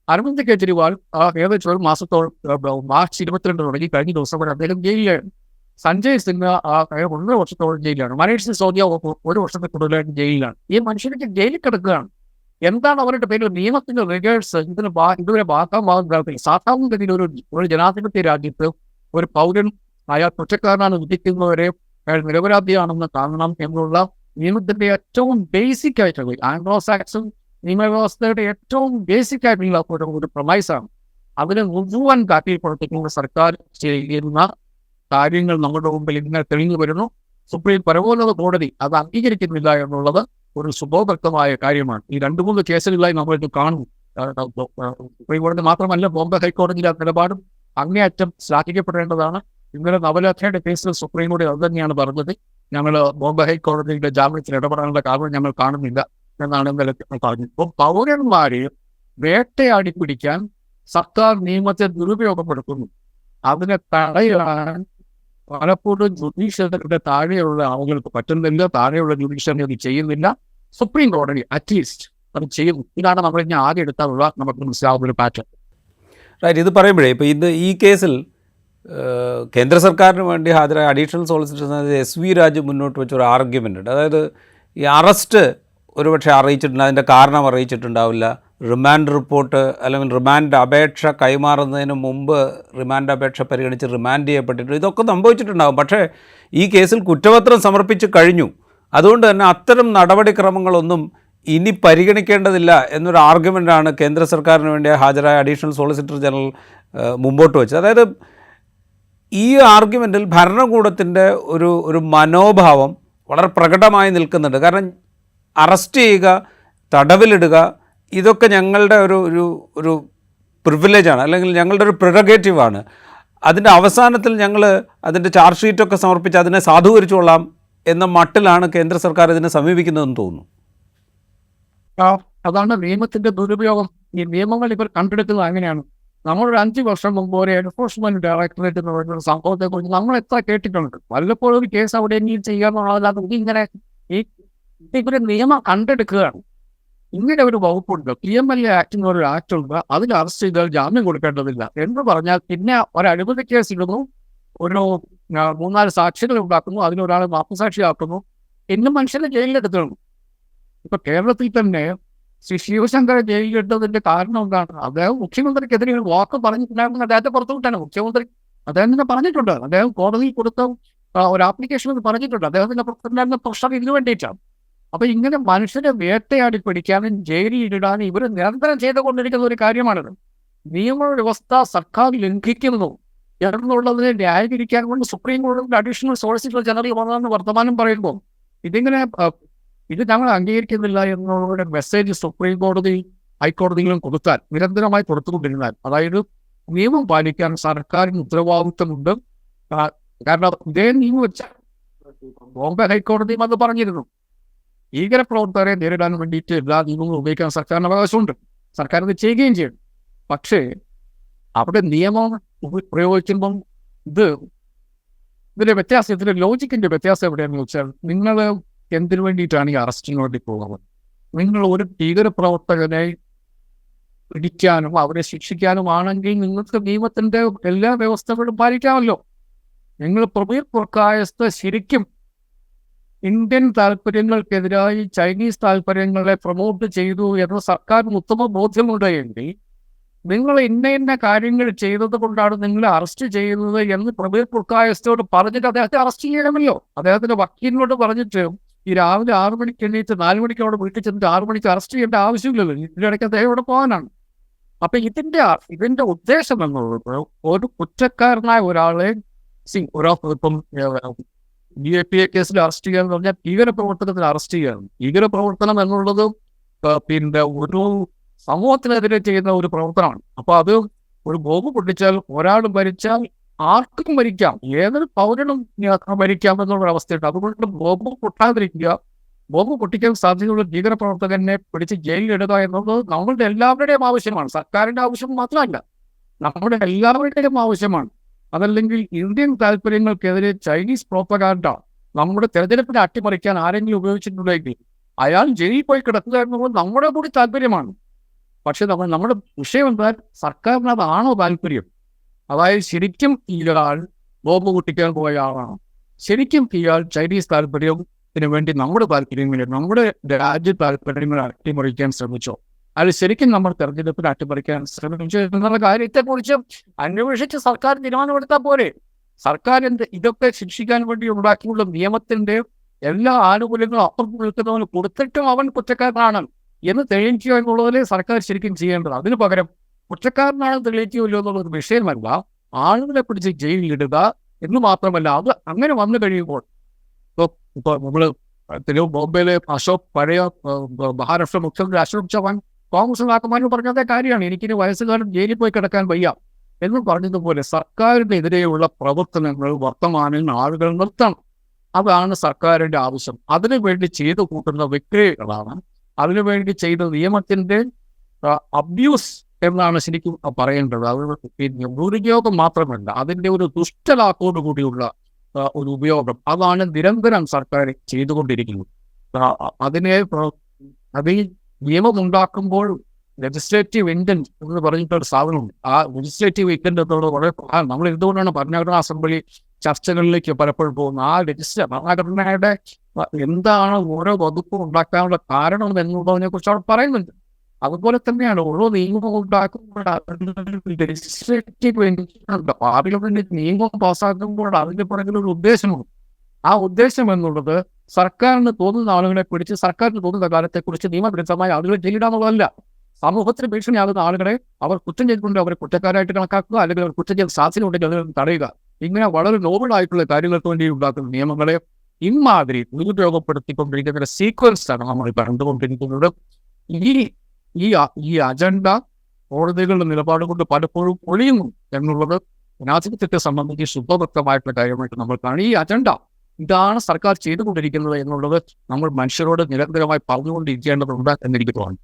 അരവിന്ദ് കെജ്രിവാൾ ഏകദേശം ഒരു മാസത്തോളം മാർച്ച് 22 തുടങ്ങി കഴിഞ്ഞ ദിവസം വരെ അദ്ദേഹം ജയിലിലാണ്. സഞ്ജയ് സിൻഹ 1.5 വർഷത്തോളം ജയിലാണ്. മനീഷ് സിസോദിയ 1 വർഷത്തിൽ കൂടുതലായിട്ട് ജയിലിലാണ്. ഈ മനുഷ്യർക്ക് ജയിലിൽ കിടക്കുകയാണ്. എന്താണ് അവരുടെ പേരിൽ നിയമത്തിന്റെ റിഗേഴ്സ് ഇതുവരെ ഭാഗമാകുന്ന സാധാരണഗതിയിൽ ഒരു ജനാധിപത്യ രാജ്യത്ത് ഒരു പൗരൻ അയാൾ കുറ്റക്കാരനാണ് വിധിക്കുന്നവരെ അയാൾ നിരപരാധിയാണെന്ന് കാണണം എന്നുള്ള നിയമത്തിന്റെ ഏറ്റവും ബേസിക് ആയിട്ടുള്ള ആംഗ്ലോ സാക്സൺ നിയമവ്യവസ്ഥയുടെ ഏറ്റവും ബേസിക് ആയിട്ടുള്ള ഒരു പ്രൊമൈസാണ്. അതിനെ മുഴുവൻ കാറ്റിൽപ്പെടുത്തിക്കുന്ന സർക്കാർ ചെയ്യുന്ന കാര്യങ്ങൾ നമ്മുടെ മുമ്പിൽ ഇങ്ങനെ തെളിഞ്ഞു വരുന്നു. സുപ്രീം പരമോന്നത കോടതി അത് അംഗീകരിക്കുന്നില്ല എന്നുള്ളത് ഒരു സുബോധമായ കാര്യമാണ്. ഈ 2-3 കേസുകളായി നമ്മളിത് കാണുന്നു. സുപ്രീം കോടതി മാത്രമല്ല, ബോംബെ ഹൈക്കോടതിയിലെ നിലപാടും അങ്ങേയറ്റം ശ്ലാഘിക്കപ്പെടേണ്ടതാണ്. ഇന്നലെ നവലഖയുടെ കേസിൽ സുപ്രീം കോടതി അത് തന്നെയാണ് പറഞ്ഞത്. ഞങ്ങൾ ബോംബെ ഹൈക്കോടതിയുടെ ജാമ്യത്തിൽ ഇടപെടാനുള്ള കാരണം ഞങ്ങൾ കാണുന്നില്ല എന്നാണ് ഇന്നലെ പറഞ്ഞത്. ഇപ്പോൾ പൗരന്മാരെ വേട്ടയാടി പിടിക്കാൻ സർക്കാർ നിയമത്തെ ദുരുപയോഗപ്പെടുത്തുന്നു. അതിനെ തടയാൻ പലപ്പോഴും ജുഡീഷ്യറിയുടെ താഴെയുള്ള ആളുകൾക്ക് പറ്റുന്നില്ല. താഴെയുള്ള ജുഡീഷ്യറി അത് ചെയ്യുന്നില്ല. സുപ്രീം കോടതി അറ്റ്ലീസ്റ്റ് അത് ചെയ്യുന്നു. ഇതാണ് നമ്മൾ ഇനി ആദ്യം എടുത്താലുള്ള നമുക്ക് മനസ്സിലാവുന്ന ഒരു പാറ്റേൺ. റൈറ്റ്. ഇത് പറയുമ്പോഴേ ഇപ്പോൾ ഈ കേസിൽ കേന്ദ്ര സർക്കാരിന് വേണ്ടി ഹാജരായ അഡീഷണൽ സോളിസിറ്റർ SV രാജു മുന്നോട്ട് വെച്ചൊരു ആർഗ്യുമെൻ്റ് ഉണ്ട്. അതായത് ഈ അറസ്റ്റ് ഒരുപക്ഷെ അറിയിച്ചിട്ടുണ്ട്, അതിൻ്റെ കാരണം അറിയിച്ചിട്ടുണ്ടാവില്ല. റിമാൻഡ് റിപ്പോർട്ട് അല്ലെങ്കിൽ റിമാൻഡ് അപേക്ഷ കൈമാറുന്നതിന് മുമ്പ് റിമാൻഡ് അപേക്ഷ പരിഗണിച്ച് റിമാൻഡ് ചെയ്യപ്പെട്ടിട്ടുണ്ട്. ഇതൊക്കെ സംഭവിച്ചിട്ടുണ്ടാകും. പക്ഷേ ഈ കേസിൽ കുറ്റപത്രം സമർപ്പിച്ച് കഴിഞ്ഞു. അതുകൊണ്ട് തന്നെ അത്തരം നടപടിക്രമങ്ങളൊന്നും ഇനി പരിഗണിക്കേണ്ടതില്ല എന്നൊരു ആർഗ്യുമെൻ്റാണ് കേന്ദ്ര സർക്കാരിന് വേണ്ടി ഹാജരായ അഡീഷണൽ സോളിസിറ്റർ ജനറൽ മുമ്പോട്ട് വെച്ചത്. അതായത് ഈ ആർഗ്യുമെൻറ്റിൽ ഭരണകൂടത്തിൻ്റെ ഒരു മനോഭാവം വളരെ പ്രകടമായി നിൽക്കുന്നുണ്ട്. കാരണം അറസ്റ്റ് ചെയ്യുക, തടവിലിടുക, ഇതൊക്കെ ഞങ്ങളുടെ ഒരു പ്രിവിലേജാണ്, അല്ലെങ്കിൽ ഞങ്ങളുടെ ഒരു പ്രിറഗേറ്റീവാണ്. അതിൻ്റെ അവസാനത്തിൽ ഞങ്ങൾ അതിൻ്റെ ചാർജ് ഷീറ്റൊക്കെ സമർപ്പിച്ച് അതിനെ സാധൂകരിച്ചുകൊള്ളാം എന്ന മട്ടിലാണ് കേന്ദ്ര സർക്കാർ ഇതിനെ സമീപിക്കുന്നതെന്ന് തോന്നുന്നു. അതാണ് നിയമത്തിന്റെ ദുരുപയോഗം. ഈ നിയമങ്ങൾ ഇവർ കണ്ടെടുക്കുന്നത് അങ്ങനെയാണ്. നമ്മളൊരു 5 വർഷം മുമ്പ് ഒരു എൻഫോഴ്സ്മെന്റ് ഡയറക്ടറേറ്റ് എന്ന് പറയുന്ന സംഭവത്തെക്കുറിച്ച് നമ്മൾ എത്ര കേട്ടിട്ടുണ്ട്. വല്ലപ്പോഴും ഒരു കേസ് അവിടെ എങ്കിലും ചെയ്യാന്നുള്ളതല്ലാതെ ഇതിങ്ങനെ ഇവര് നിയമം കണ്ടെടുക്കുകയാണ്. ഇങ്ങനെ ഒരു വകുപ്പുണ്ട്. PMLA ആക്ട് എന്ന് ഒരു ആക്ട് ഉണ്ട്. അതിൽ അറസ്റ്റ് ചെയ്താൽ ജാമ്യം കൊടുക്കേണ്ടതില്ല എന്ന് പറഞ്ഞാൽ പിന്നെ ഒരു അഴിമതി കേസ് ഇടുന്നു, ഒരു 3-4 സാക്ഷികൾ ഉണ്ടാക്കുന്നു, അതിലൊരാളെ മാപ്പുസാക്ഷിയാക്കുന്നു, ഇന്നും മനുഷ്യനെ ജയിലിലെടുക്കണം. ഇപ്പൊ കേരളത്തിൽ തന്നെ ശ്രീ ശിവശങ്കർ ജയിലിലിട്ടതിന്റെ കാരണം എന്താണ്? അദ്ദേഹം മുഖ്യമന്ത്രിക്കെതിരെ ഒരു വാക്ക് പറഞ്ഞിട്ടുണ്ടായിരുന്നു. അദ്ദേഹത്തെ പുറത്തുവിട്ടാണ് മുഖ്യമന്ത്രി. അദ്ദേഹം തന്നെ പറഞ്ഞിട്ടുണ്ട്. അദ്ദേഹം കോടതിയിൽ കൊടുത്ത ഒരു ആപ്ലിക്കേഷൻ പറഞ്ഞിട്ടുണ്ട്. അദ്ദേഹത്തിന്റെ പുറത്തുണ്ടായിരുന്ന പ്രഷർ ഇതിനു വേണ്ടിയിട്ടാണ്. അപ്പൊ ഇങ്ങനെ മനുഷ്യരെ വേട്ടയാടി പിടിക്കാനും ജയിലിലിടാനും ഇവർ നിരന്തരം ചെയ്തുകൊണ്ടിരിക്കുന്ന ഒരു കാര്യമാണിത്. നിയമവ്യവസ്ഥ സർക്കാർ ലംഘിക്കുന്നു എന്നുള്ളതിനെ ന്യായീകരിക്കാൻ കൊണ്ട് സുപ്രീം കോടതിയുടെ അഡീഷണൽ സോളിസിറ്റർ ജനറൽ വന്നതെന്ന് വർത്തമാനം പറയുമ്പോൾ ഇതിങ്ങനെ ഇത് ഞങ്ങൾ അംഗീകരിക്കുന്നില്ല എന്നുള്ള മെസ്സേജ് സുപ്രീം കോടതി ഹൈക്കോടതികളും കൊടുത്താൽ, നിരന്തരമായി കൊടുത്തുകൊണ്ടിരുന്നാൽ, അതായത് നിയമം പാലിക്കാൻ സർക്കാരിന് ഉത്തരവാദിത്വമുണ്ട്. കാരണം ഇതേ നിയമം വെച്ചാൽ ബോംബെ ഹൈക്കോടതിയും അത് പറഞ്ഞിരുന്നു. ഭീകരപ്രവർത്തകരെ നേരിടാൻ വേണ്ടിയിട്ട് എല്ലാ നിയമങ്ങളും ഉപയോഗിക്കാൻ സർക്കാരിന് അവകാശമുണ്ട്. സർക്കാർ ഇത് ചെയ്യുകയും ചെയ്യും. പക്ഷേ അവിടെ നിയമം പ്രയോഗിക്കുമ്പം ഇതിന്റെ വ്യത്യാസം, ഇതിന്റെ ലോജിക്കിന്റെ വ്യത്യാസം എവിടെയാണെന്ന് വെച്ചാൽ, നിങ്ങൾ എന്തിനു വേണ്ടിയിട്ടാണ് ഈ അറസ്റ്റിന് വേണ്ടി പോകുന്നത്? നിങ്ങൾ ഒരു ഭീകരപ്രവർത്തകനെ പിടിക്കാനും അവരെ ശിക്ഷിക്കാനും ആണെങ്കിൽ നിങ്ങൾക്ക് നിയമത്തിന്റെ എല്ലാ വ്യവസ്ഥകളും പാലിക്കാമല്ലോ. നിങ്ങൾ പ്രബീർ പുർക്കായസ്ത് ശരിക്കും ഇന്ത്യൻ താല്പര്യങ്ങൾക്കെതിരായി ചൈനീസ് താല്പര്യങ്ങളെ പ്രൊമോട്ട് ചെയ്തു എന്ന് സർക്കാരിന് ഉത്തമ ബോധ്യമുണ്ടെങ്കിൽ നിങ്ങൾ ഇന്ന കാര്യങ്ങൾ ചെയ്തത് കൊണ്ടാണ് നിങ്ങളെ അറസ്റ്റ് ചെയ്യുന്നത് എന്ന് പ്രബീർ പുർക്കായസ്തോട് പറഞ്ഞിട്ട് അദ്ദേഹത്തെ അറസ്റ്റ് ചെയ്യണമല്ലോ. അദ്ദേഹത്തിന്റെ വക്കീലിനോട് പറഞ്ഞിട്ട് ഈ രാവിലെ 6 മണിക്ക് എണ്ണീറ്റ് 4 മണിക്ക് അവിടെ വീട്ടിൽ ചെന്നിട്ട് 6 മണിക്ക് അറസ്റ്റ് ചെയ്യേണ്ട ആവശ്യമില്ലല്ലോ. ഇതിനിടയ്ക്ക് അദ്ദേഹം ഇവിടെ പോകാനാണ്. അപ്പൊ ഇതിന്റെ ഉദ്ദേശം എന്നുള്ളത് ഒരു കുറ്റക്കാരനായ ഒരാളെ ഇപ്പം DAPA കേസിൽ അറസ്റ്റ് ചെയ്യുക എന്ന് പറഞ്ഞാൽ ഭീകരപ്രവർത്തനത്തിൽ അറസ്റ്റ് ചെയ്യുകയാണ്. ഭീകരപ്രവർത്തനം എന്നുള്ളത് പിന്നെ ഒരു സമൂഹത്തിനെതിരെ ചെയ്യുന്ന ഒരു പ്രവർത്തനമാണ്. അപ്പൊ അത് ഒരു ബോംബ് പൊട്ടിച്ചാൽ, ഒരാൾ മരിച്ചാൽ ആർക്കും മരിക്കാം, ഏതൊരു പൗരനും മരിക്കാം എന്നുള്ള അവസ്ഥയുണ്ട്. അതുകൊണ്ട് ബോംബ് പൊട്ടാതിരിക്കുക, ബോംബ് പൊട്ടിക്കാൻ സാധ്യതയുള്ള ഭീകരപ്രവർത്തകനെ പിടിച്ച് ജയിലിലിടുക എന്നുള്ളത് നമ്മളുടെ എല്ലാവരുടെയും ആവശ്യമാണ്. സർക്കാരിന്റെ ആവശ്യം മാത്രമല്ല, നമ്മുടെ എല്ലാവരുടെയും ആവശ്യമാണ്. അതല്ലെങ്കിൽ ഇന്ത്യൻ താല്പര്യങ്ങൾക്കെതിരെ ചൈനീസ് പ്രോപ്പഗാൻഡ നമ്മുടെ തെരഞ്ഞെടുപ്പിനെ അട്ടിമറിക്കാൻ ആരെങ്കിലും ഉപയോഗിച്ചിട്ടുണ്ടെങ്കിൽ അയാൾ ജയിലിൽ പോയി കിടക്കുക എന്നുള്ളത് നമ്മുടെ കൂടി താല്പര്യമാണ്. പക്ഷെ നമ്മുടെ വിഷയം എന്താ, സർക്കാരിന് അതാണോ താല്പര്യം? അതായത് ശരിക്കും ഇയാൾ ബോംബ് പൊട്ടിക്കാൻ പോയ ആളാണ്, ശരിക്കും ഇയാൾ ചൈനീസ് താല്പര്യത്തിന് വേണ്ടി നമ്മുടെ താല്പര്യങ്ങൾ, നമ്മുടെ രാജ്യ താല്പര്യങ്ങൾ അട്ടിമറിക്കാൻ ശ്രമിച്ചോ, അത് ശരിക്കും നമ്മൾ തെരഞ്ഞെടുപ്പിന് അട്ടിമറിക്കാൻ ശ്രമിച്ചു എന്നുള്ള കാര്യത്തെക്കുറിച്ച് അന്വേഷിച്ച് സർക്കാർ തീരുമാനമെടുത്താൽ പോരെ? സർക്കാർ ഇതൊക്കെ ശിക്ഷിക്കാൻ വേണ്ടി ഉണ്ടാക്കിയുള്ള നിയമത്തിന്റെ എല്ലാ ആനുകൂല്യങ്ങളും അപ്പുറത്ത് നിൽക്കുന്നവന് കൊടുത്തിട്ടും അവൻ കുറ്റക്കാരനാണ് എന്ന് തെളിയിക്കുക എന്നുള്ളതിലെ സർക്കാർ ശരിക്കും ചെയ്യേണ്ടത്. അതിന് പകരം കുറ്റക്കാരനാണെന്ന് തെളിയിക്കുകയില്ലോ എന്നുള്ളത് വിഷയമല്ല, ആളുകളെ പിടിച്ച് ജയിലിലിടുക എന്ന് മാത്രമല്ല, അത് അങ്ങനെ വന്നു കഴിയുമ്പോൾ ഇപ്പൊ നമ്മള് ബോംബെയിലെ പഴയ മഹാരാഷ്ട്ര മുഖ്യമന്ത്രി അശോക് ചവാൻ കോൺഗ്രസ് നേതാക്കന്മാരും പറഞ്ഞതേ കാര്യമാണ്, എനിക്കിനി വയസ്സുകാലം ജയിലിൽ പോയി കിടക്കാൻ വയ്യ എന്ന് പറഞ്ഞതുപോലെ സർക്കാരിനെതിരെയുള്ള പ്രവർത്തനങ്ങൾ വർത്തമാനം ആളുകൾ നിർത്തണം. അതാണ് സർക്കാരിന്റെ ആവശ്യം. അതിനുവേണ്ടി ചെയ്തു കൂട്ടുന്ന വിക്രിയകളാണ്, അതിനുവേണ്ടി ചെയ്ത നിയമത്തിന്റെ അബ്യൂസ് എന്നാണ് ശരിക്കും പറയേണ്ടത്. അത് പിന്നെ ദുരുപയോഗം മാത്രമല്ല, അതിന്റെ ഒരു ദുഷ്ടലാക്കോട് കൂടിയുള്ള ഒരു ഉപയോഗം, അതാണ് നിരന്തരം സർക്കാർ ചെയ്തുകൊണ്ടിരിക്കുന്നത്. അത് ഈ നിയമം ഉണ്ടാക്കുമ്പോൾ ലെജിസ്ലേറ്റീവ് ഇന്റന്റ് എന്ന് പറഞ്ഞിട്ടൊരു സാധനമുണ്ട്. ആ ലെജിസ്ലേറ്റീവ് ഇന്റന്റ് എന്നുള്ളത് വളരെ പ്രധാനം. നമ്മൾ എന്തുകൊണ്ടാണ് ഭരണഘടനാ അസംബ്ലി ചർച്ചകളിലേക്ക് പലപ്പോഴും പോകുന്നത്? ആ ഭരണഘടനയുടെ എന്താണ് ഓരോ വകുപ്പും ഉണ്ടാക്കാനുള്ള കാരണം എന്നുള്ളതിനെ കുറിച്ച് അവിടെ പറയുന്നുണ്ട്. അതുപോലെ തന്നെയാണ് ഓരോ നിയമം ഉണ്ടാക്കുമ്പോൾ ലെജിസ്ലേറ്റീവ് ഇന്റന്റ്, പാർലമെന്റ് നിയമം പാസ്സാക്കുമ്പോൾ അതിന്റെ പുറകിലൊരു ഉദ്ദേശമുണ്ട്. ആ ഉദ്ദേശം എന്നുള്ളത് സർക്കാരിന് തോന്നുന്ന ആളുകളെ പിടിച്ച് സർക്കാരിന് തോന്നുന്ന കാലത്തെക്കുറിച്ച് നിയമവിരുദ്ധമായ ആളുകളെ ജയിലിടാന്നുള്ളതല്ല. സമൂഹത്തിന് ഭീഷണിയാകുന്ന ആളുകളെ അവർ കുറ്റം ചെയ്തുകൊണ്ട് അവരെ കുറ്റക്കാരായിട്ട് കണക്കാക്കുക, അല്ലെങ്കിൽ അവർ കുറ്റം ചെയ്ത് സാധ്യതയുണ്ടെങ്കിൽ അതിനെ തടയുക. ഇങ്ങനെ വളരെ നോബിൾ ആയിട്ടുള്ള കാര്യങ്ങൾക്ക് വേണ്ടി ഉണ്ടാക്കുന്ന നിയമങ്ങളെ ഇമാതിരി ദുരുപയോഗപ്പെടുത്തിക്കൊണ്ടിരിക്കുന്ന സീക്വൻസ് ആണ് നമ്മൾ കണ്ടുകൊണ്ടിരിക്കുന്നത്. ഈ അജണ്ട കോടതികളുടെ നിലപാട് കൊണ്ട് പലപ്പോഴും ഒളിയുന്നു എന്നുള്ളത് ജനാധിപത്യത്തെ സംബന്ധിച്ച് ശുദ്ധവ്യക്തമായിട്ടുള്ള കാര്യമായിട്ട് നമ്മൾ കാണും. ഈ അജണ്ട ഇതാണ് സർക്കാർ ചെയ്തുകൊണ്ടിരിക്കുന്നത് എന്നുള്ളത് നമ്മൾ മനുഷ്യരോട് നിരന്തരമായി പറഞ്ഞുകൊണ്ടിരിക്കേണ്ടതുണ്ട് എന്നെനിക്ക് തോന്നുന്നു.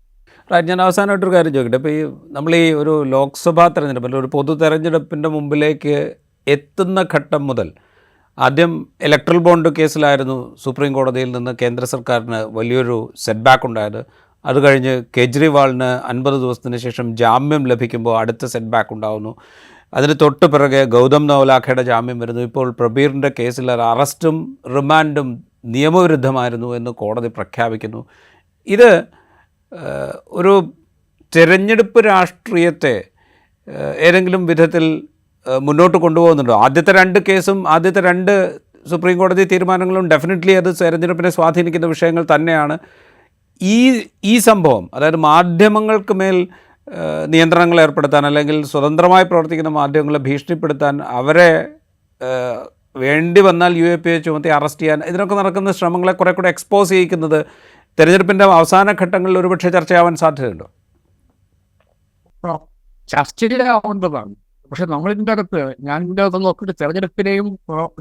ഞാൻ അവസാനമായിട്ടൊരു കാര്യം ചോദിക്കട്ടെ. ഇപ്പോൾ നമ്മൾ ഒരു ലോക്സഭാ തെരഞ്ഞെടുപ്പ് അല്ലെങ്കിൽ ഒരു പൊതു തെരഞ്ഞെടുപ്പിൻ്റെ മുമ്പിലേക്ക് എത്തുന്ന ഘട്ടം മുതൽ ആദ്യം ഇലക്ട്രൽ ബോണ്ട് കേസിലായിരുന്നു സുപ്രീം കോടതിയിൽ നിന്ന് കേന്ദ്ര സർക്കാരിന് വലിയൊരു സെറ്റ് ബാക്ക് ഉണ്ടായത്. അത് കഴിഞ്ഞ് കേജ്രിവാളിന് 50 ദിവസത്തിന് ശേഷം ജാമ്യം ലഭിക്കുമ്പോൾ അടുത്ത സെറ്റ് ബാക്ക് ഉണ്ടാകുന്നു. അതിന് തൊട്ട് പിറകെ ഗൗതം നവലാഖയുടെ ജാമ്യം വരുന്നു. ഇപ്പോൾ പ്രബീറിൻ്റെ കേസിൽ അറസ്റ്റും റിമാൻഡും നിയമവിരുദ്ധമായിരുന്നു എന്ന് കോടതി പ്രഖ്യാപിക്കുന്നു. ഇത് ഒരു തെരഞ്ഞെടുപ്പ് രാഷ്ട്രീയത്തെ ഏതെങ്കിലും വിധത്തിൽ മുന്നോട്ട് കൊണ്ടുപോകുന്നുണ്ടോ? ആദ്യത്തെ 2 കേസും ആദ്യത്തെ 2 സുപ്രീം കോടതി തീരുമാനങ്ങളും ഡെഫിനറ്റ്ലി അത് തെരഞ്ഞെടുപ്പിനെ സ്വാധീനിക്കുന്ന വിഷയങ്ങൾ തന്നെയാണ്. ഈ സംഭവം, അതായത് മാധ്യമങ്ങൾക്ക് മേൽ നിയന്ത്രണങ്ങൾ ഏർപ്പെടുത്താൻ അല്ലെങ്കിൽ സ്വതന്ത്രമായി പ്രവർത്തിക്കുന്ന മാധ്യമങ്ങളെ ഭീഷണിപ്പെടുത്താൻ, അവരെ വേണ്ടി വന്നാൽ UAPA ചുമത്തി അറസ്റ്റ് ചെയ്യാൻ, ഇതിനൊക്കെ നടക്കുന്ന ശ്രമങ്ങളെ കുറെ കൂടെ എക്സ്പോസ് ചെയ്യിക്കുന്നത് തെരഞ്ഞെടുപ്പിൻ്റെ അവസാന ഘട്ടങ്ങളിൽ ഒരുപക്ഷെ ചർച്ചയാവാൻ സാധ്യതയുണ്ടോ? ചർച്ചയാവേണ്ടതാണ്. പക്ഷെ നമ്മളിതിൻ്റെ അകത്ത് നോക്കിയിട്ട് തെരഞ്ഞെടുപ്പിനെയും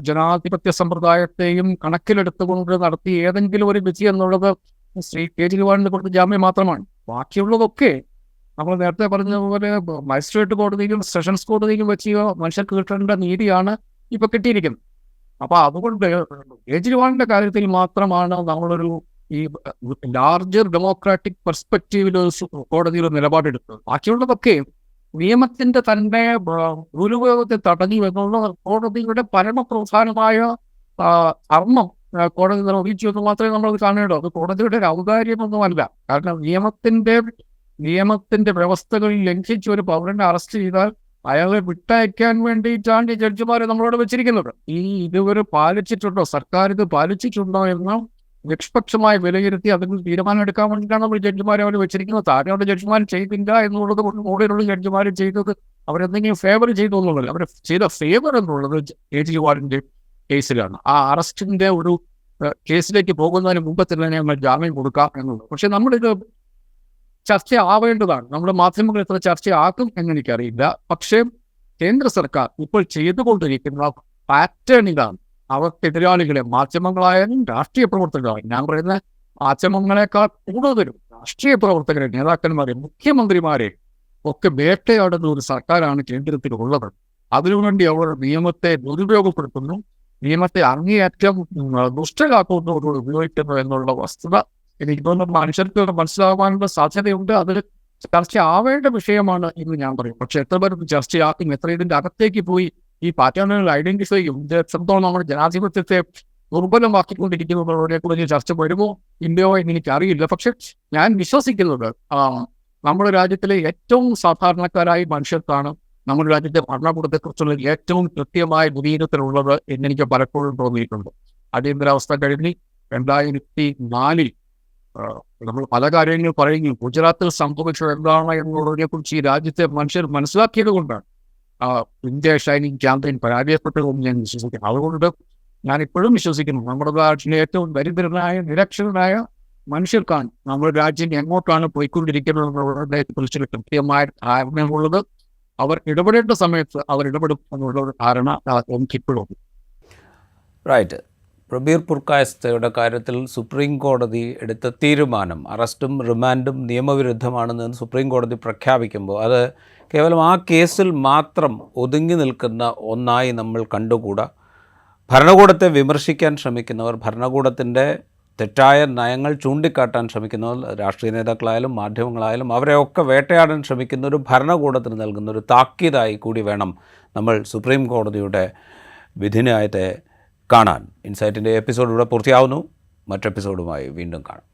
ജനാധിപത്യ സമ്പ്രദായത്തെയും കണക്കിലെടുത്തുകൊണ്ട് നടത്തി ഏതെങ്കിലും ഒരു വിധി എന്നുള്ളത് ശ്രീ കേജ്രിവാളിന് കൊടുത്ത ജാമ്യം മാത്രമാണ്. ബാക്കിയുള്ളതൊക്കെ നമ്മൾ നേരത്തെ പറഞ്ഞതുപോലെ മജിസ്ട്രേറ്റ് കോടതിയിലും സെഷൻസ് കോടതിയിലും വെച്ച് മനുഷ്യർക്ക് കിട്ടേണ്ട നീതിയാണ് ഇപ്പൊ കിട്ടിയിരിക്കുന്നത്. അപ്പൊ അതുകൊണ്ട് കേജ്രിവാളിന്റെ കാര്യത്തിൽ മാത്രമാണ് നമ്മളൊരു ഈ ലാർജർ ഡെമോക്രാറ്റിക് പെർസ്പെക്റ്റീവിൽ കോടതിയിൽ നിലപാടെടുത്തത്. ബാക്കിയുള്ളതൊക്കെ നിയമത്തിന്റെ തന്നെ ദുരുപയോഗത്തെ തടഞ്ഞു എന്നുള്ള കോടതിയുടെ പരമപ്രധാനമായ ധർമ്മം കോടതി നിർവഹിച്ചു എന്ന് മാത്രമേ നമ്മളത് കാണേണ്ടൂ. അത് കോടതിയുടെ ഒരു ഔദാര്യമൊന്നുമല്ല. കാരണം നിയമത്തിന്റെ വ്യവസ്ഥകളിൽ ലംഘിച്ച് ഒരു പൗരനെ അറസ്റ്റ് ചെയ്താൽ അയാളെ വിട്ടയക്കാൻ വേണ്ടിയിട്ടാണ് ഈ ജഡ്ജിമാരെ നമ്മളോട് വെച്ചിരിക്കുന്നത്. ഇതുവരെ പാലിച്ചിട്ടുണ്ടോ, സർക്കാർ ഇത് പാലിച്ചിട്ടുണ്ടോ എന്ന് നിഷ്പക്ഷമായി വിലയിരുത്തി അതിന് തീരുമാനം എടുക്കാൻ വേണ്ടിയിട്ടാണ് നമ്മൾ ജഡ്ജിമാരെ അവർ വെച്ചിരിക്കുന്നത്. താഴെയുള്ള ജഡ്ജിമാർ ചെയ്തില്ല എന്നുള്ളത് കൊണ്ട് മുകളിലുള്ള ജഡ്ജിമാർ ചെയ്തത് അവരെന്തെങ്കിലും ഫേവർ ചെയ്തു എന്നുള്ളത്. അവർ ചെയ്ത ഫേവർ എന്നുള്ളത് കേജ്രിവാളിന്റെ കേസിലാണ്. ആ അറസ്റ്റിന്റെ ഒരു കേസിലേക്ക് പോകുന്നതിന് മുമ്പ് തന്നെ നമ്മൾ ജാമ്യം കൊടുക്കാം എന്നുള്ളത്. പക്ഷെ നമ്മളിത് ചർച്ച ആവേണ്ടതാണ്. നമ്മുടെ മാധ്യമങ്ങൾ എത്ര ചർച്ചയാക്കും എന്നെനിക്കറിയില്ല. പക്ഷേ കേന്ദ്ര സർക്കാർ ഇപ്പോൾ ചെയ്തുകൊണ്ടിരിക്കുന്ന പാറ്റേൺ ഇതാണ്. അവർക്ക് എതിരാളികളെ, മാധ്യമങ്ങളായാലും രാഷ്ട്രീയ പ്രവർത്തകരായാലും, ഞാൻ പറയുന്ന മാധ്യമങ്ങളെക്കാൾ കൂടുതലും രാഷ്ട്രീയ പ്രവർത്തകരെ, നേതാക്കന്മാരെ, മുഖ്യമന്ത്രിമാരെ ഒക്കെ വേട്ടയാടുന്ന ഒരു സർക്കാരാണ് കേന്ദ്രത്തിലുള്ളത്. അതിനുവേണ്ടി അവർ നിയമത്തെ ദുരുപയോഗപ്പെടുത്തുന്നു, നിയമത്തെ അങ്ങേയറ്റം ദുഷ്ടലാക്കുന്നതോടുകൂടി ഉപയോഗിക്കുന്നു എന്നുള്ള വസ്തുത എനിക്ക് തോന്നുന്നു മനുഷ്യർക്ക് മനസ്സിലാവാനുള്ള സാധ്യതയുണ്ട്. അത് ചർച്ച ആവേണ്ട വിഷയമാണ് എന്ന് ഞാൻ പറയും. പക്ഷെ എത്ര പേർ ചർച്ചയാക്കും, എത്ര ഇതിന്റെ അകത്തേക്ക് പോയി ഈ പാറ്റേണുകൾ ഐഡന്റിഫൈ ചെയ്യും, ഇത് എത്രത്തോളം നമ്മുടെ ജനാധിപത്യത്തെ ദുർബലമാക്കിക്കൊണ്ടിരിക്കുന്നതിനെ കുറിച്ച് ചർച്ച വരുമോ ഇല്ലയോ എന്ന് എനിക്കറിയില്ല. പക്ഷെ ഞാൻ വിശ്വസിക്കുന്നത് നമ്മുടെ രാജ്യത്തിലെ ഏറ്റവും സാധാരണക്കാരായ മനുഷ്യർക്കാണ് നമ്മുടെ രാജ്യത്തെ ഭരണകൂടത്തെക്കുറിച്ചുള്ള ഏറ്റവും കൃത്യമായ വിലയിരുത്തലുള്ളത് എന്നെനിക്ക് പലപ്പോഴും തോന്നിയിട്ടുണ്ട്. അടിയന്തരാവസ്ഥ കഴിഞ്ഞ് 2004 നമ്മൾ പല കാര്യങ്ങൾ പറയുന്നു. ഗുജറാത്തിൽ സംഭവിച്ചത് എന്താണ് എന്നുള്ളതിനെ കുറിച്ച് ഈ രാജ്യത്തെ മനുഷ്യർ മനസ്സിലാക്കിയത് കൊണ്ടാണ് ഇന്ത്യ ഷൈനിങ് ക്യാമ്പയിൻ പരാജയപ്പെട്ടതെന്ന് ഞാൻ വിശ്വസിക്കുന്നു. അതുകൊണ്ട് ഞാൻ ഇപ്പോഴും വിശ്വസിക്കുന്നു നമ്മുടെ നാട്ടിലെ ഏറ്റവും ദരിദ്രനായ, നിരക്ഷരനായ മനുഷ്യർക്കാണ് നമ്മുടെ രാജ്യം എങ്ങോട്ടാണ് പോയിക്കൊണ്ടിരിക്കുന്നത് എന്നുള്ളതിനെ കുറിച്ചുള്ള കൃത്യമായ ധാരണയുള്ളത്. അവർ ഇടപെടേണ്ട സമയത്ത് അവർ ഇടപെടും എന്നുള്ള ഒരു ധാരണ എനിക്കിപ്പോഴും. റൈറ്റ്. പ്രബീർ പുർക്കായസ്ഥയുടെ കാര്യത്തിൽ സുപ്രീം കോടതി എടുത്ത തീരുമാനം, അറസ്റ്റും റിമാൻഡും നിയമവിരുദ്ധമാണെന്ന് സുപ്രീം കോടതി പ്രഖ്യാപിക്കുമ്പോൾ അത് കേവലം ആ കേസിൽ മാത്രം ഒതുങ്ങി നിൽക്കുന്ന ഒന്നായി നമ്മൾ കണ്ടുകൂടാ. ഭരണകൂടത്തെ വിമർശിക്കാൻ ശ്രമിക്കുന്നവർ, ഭരണകൂടത്തിൻ്റെ തെറ്റായ നയങ്ങൾ ചൂണ്ടിക്കാട്ടാൻ ശ്രമിക്കുന്നവർ, രാഷ്ട്രീയ നേതാക്കളായാലും മാധ്യമങ്ങളായാലും, അവരെയൊക്കെ വേട്ടയാടാൻ ശ്രമിക്കുന്ന ഒരു ഭരണകൂടത്തിന് നൽകുന്ന ഒരു താക്കീതായി കൂടി വേണം നമ്മൾ സുപ്രീം കോടതിയുടെ വിധിന്യായത്തെ കാണാൻ. ഇൻസൈറ്റിൻ്റെ എപ്പിസോഡ് ഇവിടെ പൂർത്തിയാവുന്നു. മറ്റെപ്പിസോഡുമായി വീണ്ടും കാണാം.